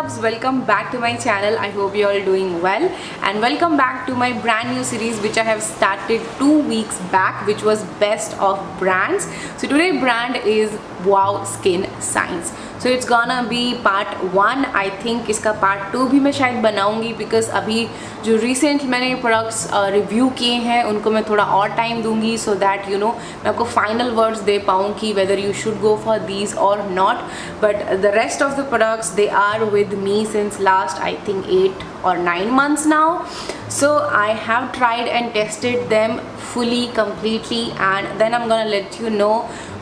loves, welcome back to my channel. I hope you all doing well and welcome back to my brand new series which I have started 2 weeks back, which was best of brands. So today brand is Wow Skin Science. So it's gonna be part 1. I think इसका part 2 भी मैं शायद बनाऊंगी because अभी जो recent मैंने products review किए हैं उनको मैं थोड़ा और time दूंगी so that you know मैं आपको final words दे पाऊँ कि whether you should go for these or not. But the rest of the products, they are with me since last I think 8 or 9 months now. So I have tried and tested them fully, completely, and then I'm gonna let you know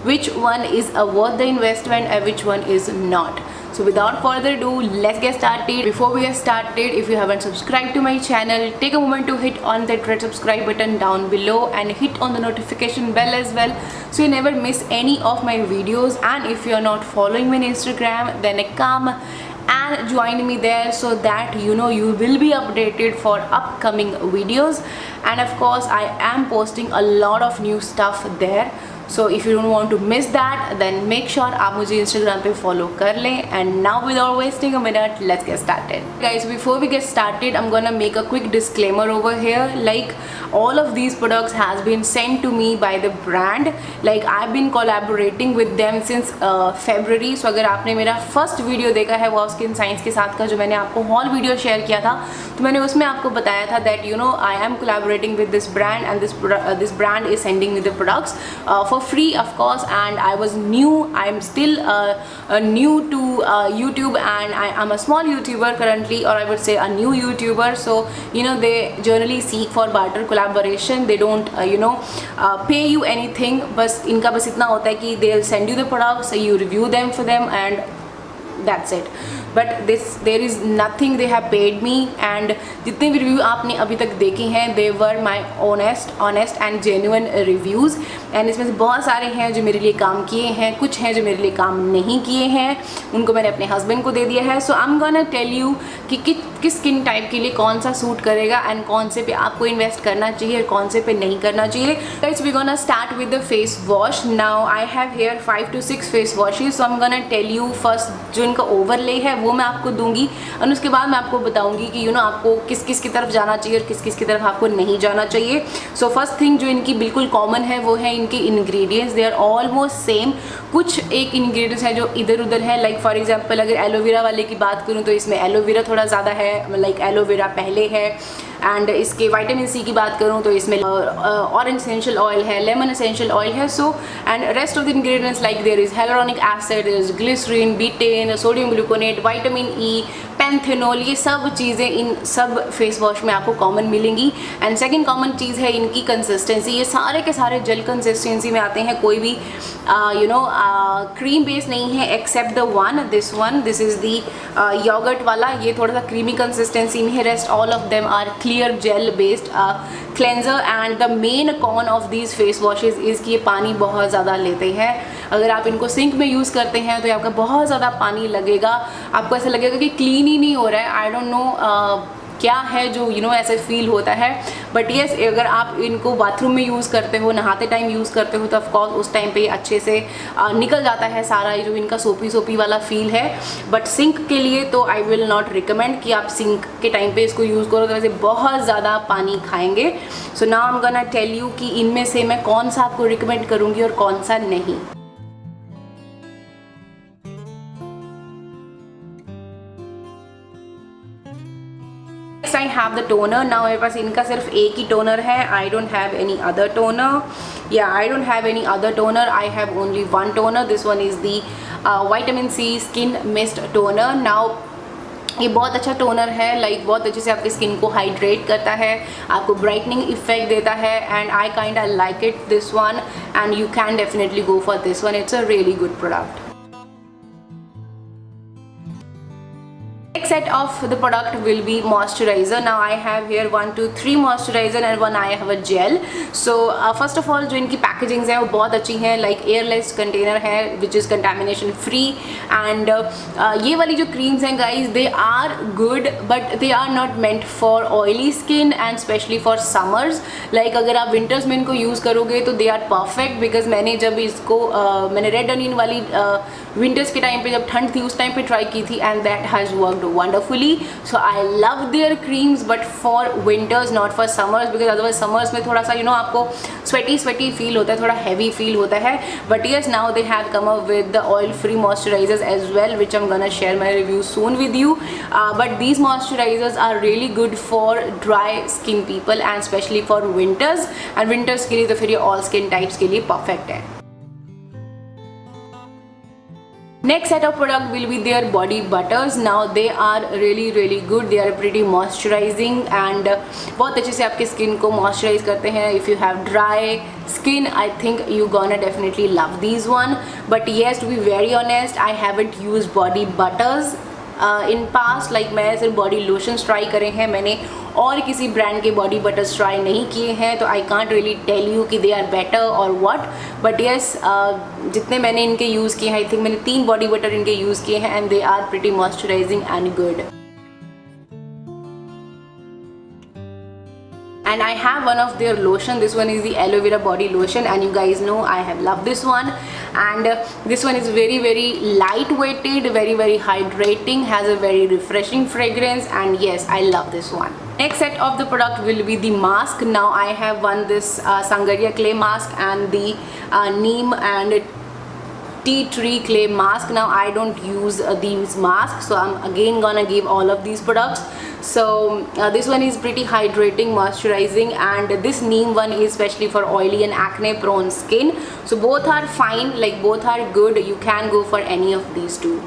which one is worth the investment and which one is not. So without further ado, let's get started. Before we get started, if you haven't subscribed to my channel, take a moment to hit on that red subscribe button down below and hit on the notification bell as well so you never miss any of my videos. And if you are not following me on Instagram, then come and join me there so that you know you will be updated for upcoming videos. And of course I am posting a lot of new stuff there, so if you don't want to miss that, then make sure आप मुझे Instagram पे follow कर लें. And now without wasting a minute, let's get started. Guys, before we get started, I'm gonna make a quick disclaimer over here. Like, all of these products has been sent to me by the brand. Like, I've been collaborating with them since February. So अगर आपने मेरा first video देखा है Wow Skin Science के साथ का, जो मैंने आपको haul video share किया था, तो मैंने उसमें आपको बताया था that you know I am collaborating with this brand and this brand is sending me the products for free, of course. And I was new, I'm still new to YouTube, and I am a small YouTuber currently, or I would say a new YouTuber. So you know they generally seek for barter collaboration. They don't you know pay you anything. बस इनका बस इतना होता है कि they'll send you the products, you review them for them, and that's it. But there is nothing they have paid me. And जितने भी review आपने अभी तक देखे हैं, they were my honest and genuine reviews. And इसमें से बहुत सारे हैं जो मेरे लिए काम किए हैं, कुछ हैं जो मेरे लिए काम नहीं किए हैं, उनको मैंने अपने हस्बैंड को दे दिया है. So I'm gonna tell you कि किस स्किन टाइप के लिए कौन सा सूट करेगा एंड कौन से पे आपको इन्वेस्ट करना चाहिए और कौन से पे नहीं करना चाहिए. Guys, we're gonna start with the face wash. Now I have here 5 to 6 face washes. So I'm gonna tell you first जो इनका ओवरले है वो मैं आपको दूंगी, और उसके बाद मैं आपको बताऊंगी कि यू नो आपको किस किस की तरफ जाना चाहिए और किस किस की तरफ आपको नहीं जाना चाहिए. सो फर्स्ट थिंग जो इनकी बिल्कुल कॉमन है वो है इनके ingredients. They are almost same. कुछ एक इंग्रेडिएंट्स है जो इधर उधर है. लाइक फॉर एग्जांपल अगर एलोवेरा वाले की बात करूँ तो इसमें एलोवेरा थोड़ा ज़्यादा है, लाइक एलोवेरा पहले है. एंड इसके विटामिन सी की बात करूँ तो इसमें ऑरेंज एसेंशियल ऑयल है, लेमन एसेंशियल ऑयल है. So and rest of the ingredients like there is hyaluronic acid, there is glycerin, betaine, sodium gluconate, vitamin E, panthenol, ये सब चीज़ें इन सब फेस वॉश में आपको कॉमन मिलेंगी. एंड सेकंड कॉमन चीज़ है इनकी कंसिस्टेंसी. ये सारे के सारे जेल कंसिस्टेंसी में आते हैं, कोई भी यू नो क्रीम बेस नहीं है except the one, this is the yogurt वाला. ये थोड़ा सा क्रीमी कंसिस्टेंसी में है. Rest all of them are clear gel based cleanser. And the main con of these face washes is कि ये पानी बहुत ज़्यादा लेते हैं. अगर आप इनको सिंक में यूज़ करते हैं तो आपका बहुत ज़्यादा पानी लगेगा, आपको ऐसा लगेगा कि क्लीन ही नहीं हो रहा है. आई डोंट नो क्या है जो यू नो ऐसे फील होता है. बट येस, अगर आप इनको बाथरूम में यूज़ करते हो, नहाते टाइम यूज़ करते हो, तो ऑफकोर्स उस टाइम पे अच्छे से निकल जाता है सारा जो इनका सोपी वाला फील है. बट सिंक के लिए तो आई विल नॉट रिकमेंड कि आप सिंक के टाइम पे इसको यूज़ करो, तो वैसे बहुत ज़्यादा पानी खाएंगे. So now I am gonna tell you कि इनमें से मैं कौन सा आपको रिकमेंड करूँगी और कौन सा नहीं. I have the toner. Now मेरे पास इनका सिर्फ एक ही टोनर है. I don't have any other toner. Yeah, I don't have any other toner. I have only one toner. This one is the vitamin C skin mist toner. Now ये बहुत अच्छा toner है. Like बहुत अच्छे से आपकी skin को hydrate करता है, आपको ब्राइटनिंग इफेक्ट देता है. And I kind I like it this one, and you can definitely go for this one. It's a really good product. Next set of the product will be moisturizer. Now I have here 1 2 3 moisturizer and one I have a gel. So first of all जो इनकी packagings है वो बहुत अच्छी हैं, like airless container है which is contamination free. And ये वाली जो क्रीम्स हैं guys, they are good but they are not meant for oily skin and specially for summers. Like अगर आप विंटर्स में इनको यूज़ करोगे तो दे आर परफेक्ट, बिकॉज मैंने जब इसको मैंने रेड अनियन वाली विंटर्स के टाइम पे जब ठंड थी उस टाइम पे ट्राई की थी and that has worked wonderfully. So I love their creams but for winters not for summers, because otherwise summers में थोड़ा सा आपको स्वेटी फील होता है, थोड़ा हैवी फील होता है. But yes, now they have come up with the oil free moisturisers as well which I am gonna share my review soon with you. But these moisturisers are really good for dry skin people and specially for winters. And winters के लिए तो फिर ये all skin types के लिए perfect है. Next set of product will be their body butters. Now they are really good. They are pretty moisturizing and बहुत अच्छे से आपके स्किन को मॉइस्चराइज करते हैं. If you have dry skin, I think you gonna definitely love these one. But yes, to be very honest, I haven't used body butters in past. Like मैं सिर्फ body lotions try करे हैं, मैंने और किसी brand के body buttress try नहीं किए हैं. तो I can't really tell you कि they are better or what. But yes, जितने मैंने इनके यूज़ किए हैं, आई थिंक मैंने 3 बॉडी बटर इनके यूज़ किए हैं and they are pretty moisturising and good. And I have one of their lotion. This one is the aloe vera body lotion and you guys know I have loved this one. And this one is very lightweighted, very hydrating, has a very refreshing fragrance, and yes, I love this one. Next set of the product will be the mask. Now I have one this Sangaria clay mask and the neem and tea tree clay mask. Now I don't use these masks, so I'm again gonna give all of these products. So this one is pretty hydrating, moisturizing, and this neem one is especially for oily and acne prone skin. So both are fine, like both are good. You can go for any of these two.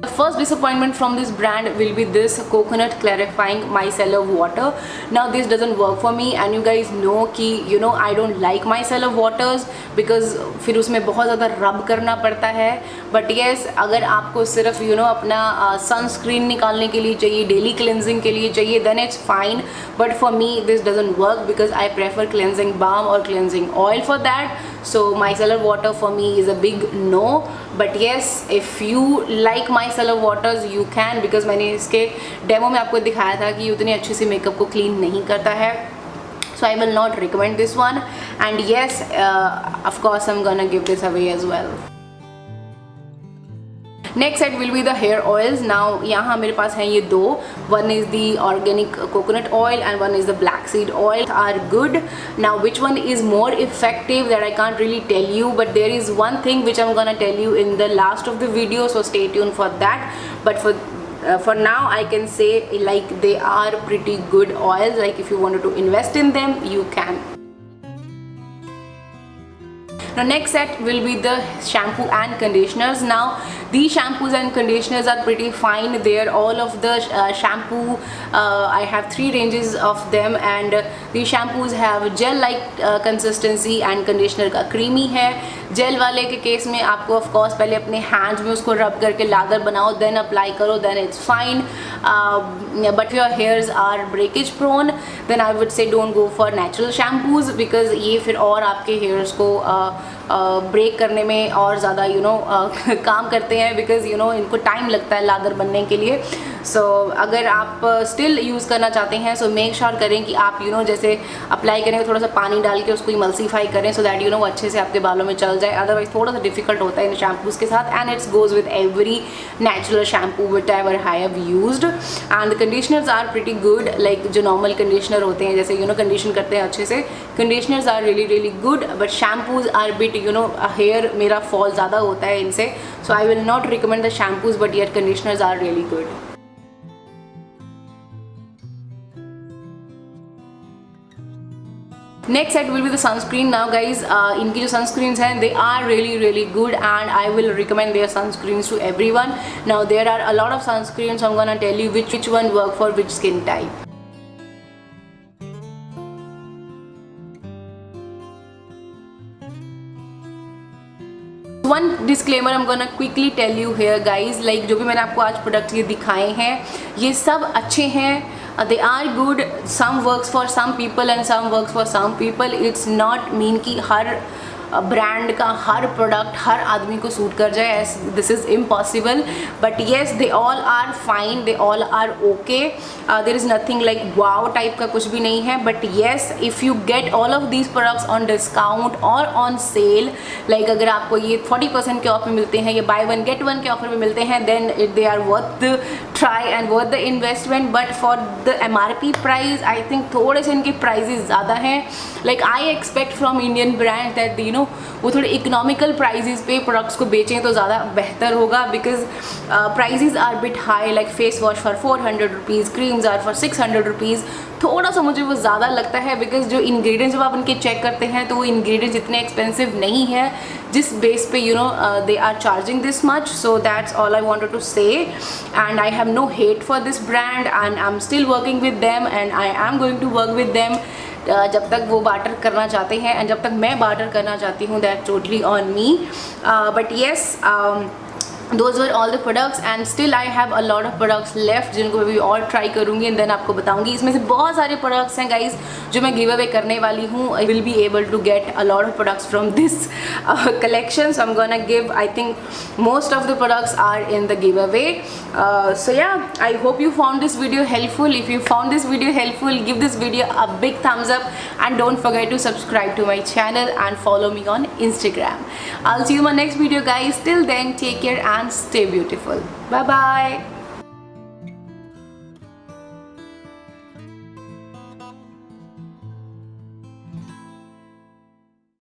The first disappointment from this brand will be this coconut clarifying micellar water. Now this doesn't work for me and you guys know कि I don't like micellar waters because फिर उसमें बहुत ज़्यादा रब करना पड़ता है. But yes, अगर आपको सिर्फ अपना सनस्क्रीन निकालने के लिए चाहिए, डेली क्लेंजिंग के लिए चाहिए, then it's fine. But for me this doesn't work because I prefer cleansing balm or cleansing oil for that. So micellar water for me is a big no. But yes, if you like micellar waters you can, because मैंने इसके demo में आपको दिखाया था कि उतनी अच्छे से मेकअप को क्लीन नहीं करता है. So I will not recommend this one. And yes, of course I'm gonna give this away as well. Next set will be the hair oils. Now यहाँ मेरे पास हैं ये दो. One is the organic coconut oil and one is the black seed oil. Are good. Now which one is more effective, that I can't really tell you, but there is one thing which I'm gonna tell you in the last of the video, so stay tuned for that. But for now I can say like they are pretty good oils. Like if you wanted to invest in them, you can. Now next set will be the shampoo and conditioners. Now these shampoos and conditioners are pretty fine. They are all of the shampoo. I have 3 ranges of them and these shampoos have gel like consistency and conditioner का creamy है. Jail वाले के case में आपको of course पहले अपने hands में उसको रब करके लादर बनाओ, देन अप्लाई करो, then it's fine. But your hairs are breakage prone, then I would say don't go for natural shampoos, because ये फिर और आपके हेयर्स को ब्रेक करने में और ज़्यादा काम करते हैं, बिकॉज इनको टाइम लगता है लादर बनने के लिए. सो अगर आप स्टिल यूज़ करना चाहते हैं, सो मेक श्योर करें कि आप जैसे अप्लाई करें तो थोड़ा सा पानी डाल के उसको इमल्सीफाई करें, सो दैट वो अच्छे से आपके बालों में चल जाए. अदरवाइज थोड़ा सा डिफिकल्ट होता है इन शैम्पूज़ के साथ, and it's goes with every natural shampoo whatever I have used. And conditioners are pretty good, like जो नॉर्मल कंडीशनर होते हैं जैसे कंडीशन करते हैं अच्छे से, conditioners are really good. But shampoos are bit hair मेरा फॉल ज़्यादा होता है इनसे, so I will not recommend the shampoos, but yet conditioners are really good. Next set will be the sunscreen. Now guys, इनकी जो sunscreens हैं they are really good and I will recommend their sunscreens to everyone. Now there are a lot of sunscreens, so I'm gonna tell you which one work for which skin type. One disclaimer I am gonna quickly tell you here guys, like जो भी मैंने आपको आज products ये दिखाए हैं ये सब अच्छे हैं, they are good, some works for some people and some works for some people. It's not mean कि हर ब्रांड का हर प्रोडक्ट हर आदमी को सूट कर जाए, this is impossible, but yes they all are fine, they all are okay, there is nothing like wow type का कुछ भी नहीं है, but yes if you get all of these products on discount or on sale, like अगर आपको ये 40% के of में मिलते हैं, ये बाय वन गेट वन के ऑफर में मिलते हैं, then they are worth the try and worth the investment, but for the MRP price I think थोड़े से इनके प्राइजेज ज़्यादा हैं, like I expect from Indian brand that you know वो थोड़े इकोनॉमिकल प्राइजेस पे प्रोडक्ट्स को बेचें तो ज़्यादा बेहतर होगा, because prices are bit high, like face wash for 400 rupees, creams are for 600 rupees, थोड़ा सा मुझे वो ज़्यादा लगता है, बिकॉज जो इंग्रेडिएंट्स जब आप उनके चेक करते हैं तो वो इंग्रेडिएंट्स इतने एक्सपेंसिव नहीं है जिस बेस पे you know they are charging this much, so that's all I wanted to say, and I have no hate for this brand and I am still working with them and I am going to work with them जब तक वो barter करना चाहते हैं and जब तक मैं barter करना चाहती हूँ, that totally on me, but yes those were all the products and still I have a lot of products left जिनको मैं भी और ट्राई करूँगी एंड देन आपको बताऊँगी। इसमें से बहुत सारे प्रोडक्ट्स हैं गाइज जो मैं गिव अवे करने वाली हूँ, I will be able to get a lot of products from this collection, so I'm gonna give, I think most of the products are in the giveaway, so yeah, I hope you found this video helpful. If you found this video helpful, give this video a big thumbs up and don't forget to subscribe to my channel and follow me on Instagram. I'll see you in my next video guys. Till then, take care and stay beautiful. Bye bye.